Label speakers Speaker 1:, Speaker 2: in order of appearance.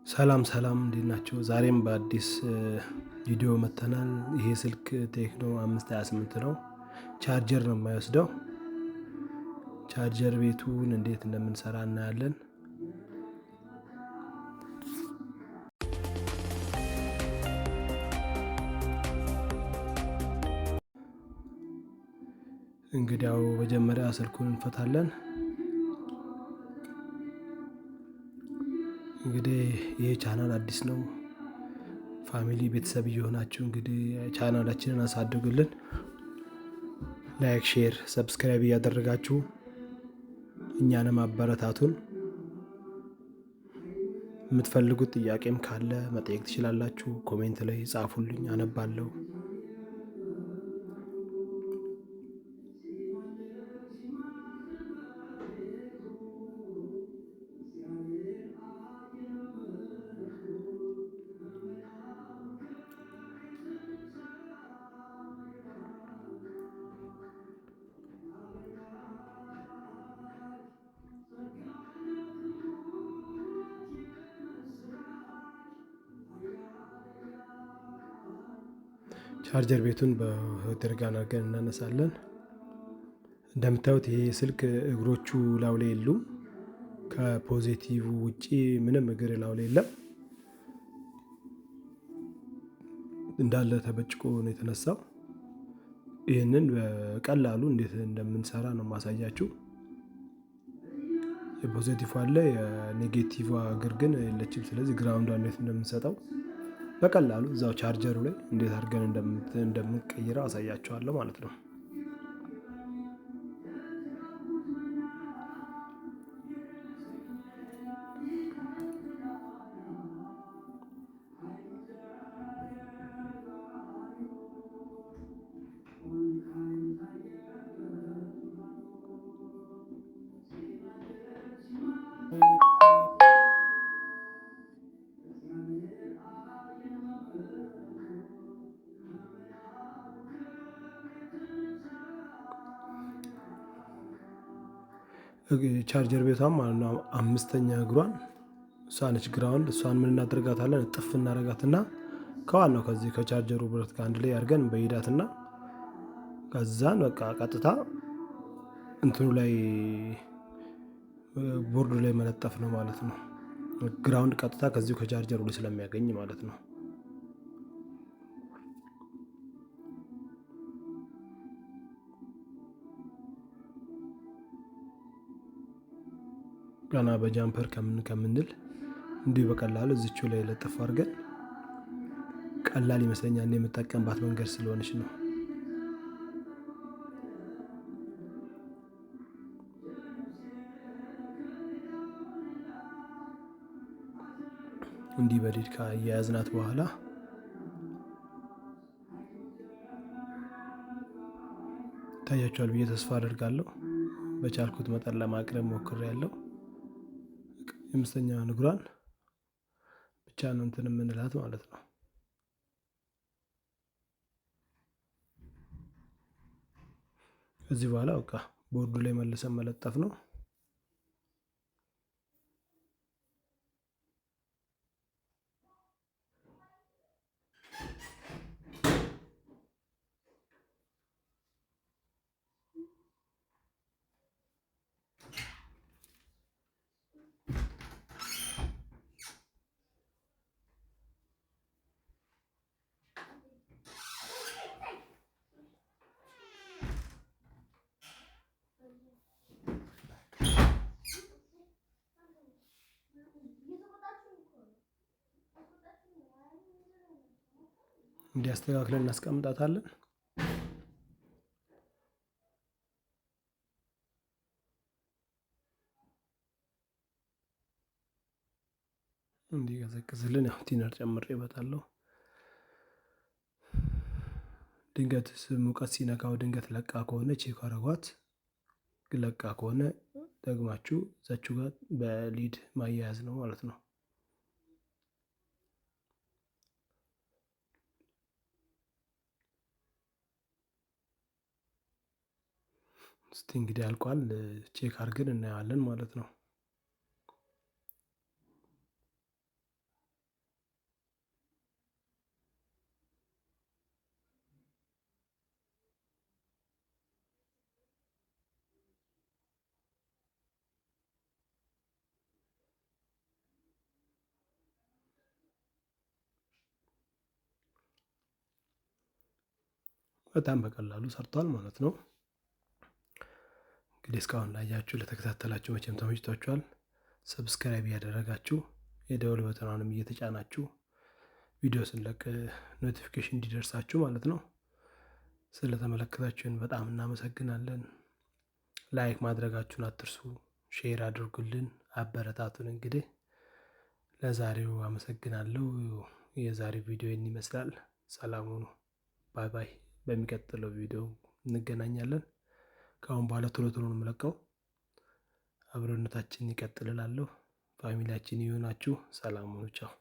Speaker 1: ሰላም ሰላም እንዴት ናችሁ? ዛሬም በአዲስ ቪዲዮ መጥተናል። ይሄ ስልክ ቴክኖ 528 ነው። ቻርጀር ነው የማይወስደው። ቻርጀር ቤቱን እንዴት እንደምንሰራ እናያለን። እንግዲያው መጀመሪያ ስልኩን እንፈታለን። እንግዲህ ይሄ ቻናል አዲስ ነው። ፋሚሊ ቤተሰብ እየሆናችሁ እንግዲህ ቻናላችንን አሳድጉልን። ላይክ፣ ሼር፣ ሰብስክራይብ እያደረጋችሁ እኛንም አበረታቱን። የምትፈልጉት ጥያቄም ካለ መጠየቅ ትችላላችሁ። ኮሜንት ላይ ጻፉልኝ፣ አነባለሁ። ቻርጀር ቤቱን በድርጋን አድርገን እናነሳለን። እንደምታዩት ይሄ ስልክ እግሮቹ ላው ላይ የሉም። ከፖዚቲቭ ውጪ ምንም እግር ላው ላይ የለም። እንዳለ ተበጭቆ ነው የተነሳው። ይህንን በቀላሉ እንዴት እንደምንሰራ ነው ማሳያችሁ። የፖዚቲቭ አለ፣ የኔጌቲቭ እግር ግን የለችም። ስለዚህ ግራውንዷ እንዴት እንደምንሰጠው በቀላሉ እዛው ቻርጀሩ ላይ እንዴት አድርገን እንደምንቀይረው አሳያችኋለሁ ማለት ነው። ቻርጀር ቤቷም ማለት ነው አምስተኛ እግሯን እሷ ነች ግራውንድ። እሷን ምን እናደርጋታለን? እጥፍ እናደርጋትና ከዋናው ከዚህ ከቻርጀሩ ብረት ጋር አንድ ላይ አድርገን በሂዳትና ከዛን በቃ ቀጥታ እንትኑ ላይ ቦርዱ ላይ መለጠፍ ነው ማለት ነው። ግራውንድ ቀጥታ ከዚሁ ከቻርጀሩ ላይ ስለሚያገኝ ማለት ነው። ገና በጃምፐር ከምንል እንዲሁ በቀላሉ እዚቹ ላይ ለጥፍ አድርገን ቀላል ይመስለኛል። እኔ የምጠቀምባት መንገድ ስለሆነች ነው። እንዲህ በሊድ ከያያዝናት በኋላ ታያችኋል ብዬ ተስፋ አደርጋለሁ። በቻልኩት መጠን ለማቅረብ ሞክሬያለሁ። የአምስተኛዋን እግሯን ብቻ ነው እንትን የምንላት ማለት ነው። ከዚህ በኋላ በቃ ቦርዱ ላይ መልሰን መለጠፍ ነው። እንዲያስተካክለን እናስቀምጣታለን። እንዲቀዘቅዝልን ያው ቲነር ጨምሬበታለሁ። ድንገት ሙቀት ሲነካው ድንገት ለቃ ከሆነ ቼክ አረጓት። ለቃ ከሆነ ደግማችሁ እዛችሁ ጋር በሊድ ማያያዝ ነው ማለት ነው። እስቲ እንግዲህ አልቋል። ቼክ አድርገን እናየዋለን ማለት ነው። በጣም በቀላሉ ሰርቷል ማለት ነው። እንግዲህ እስካሁን ላያችሁ ለተከታተላችሁ መቼም ተመችቷችኋል። ሰብስክራይብ እያደረጋችሁ የደወል በተኗንም እየተጫናችሁ ቪዲዮ ስንለቅ ኖቲፊኬሽን እንዲደርሳችሁ ማለት ነው። ስለተመለከታችሁን በጣም እናመሰግናለን። ላይክ ማድረጋችሁን አትርሱ። ሼር አድርጉልን፣ አበረታቱን። እንግዲህ ለዛሬው አመሰግናለሁ። የዛሬው ቪዲዮ ይመስላል። ሰላም ሁኑ። ባይ ባይ። በሚቀጥለው ቪዲዮ እንገናኛለን። ከአሁን በኋላ ቶሎ ቶሎ ነው የምለቀው። አብሮነታችን ይቀጥል እላለሁ። ፋሚሊያችን ይሁናችሁ። ሰላም ሁኑ። ቻው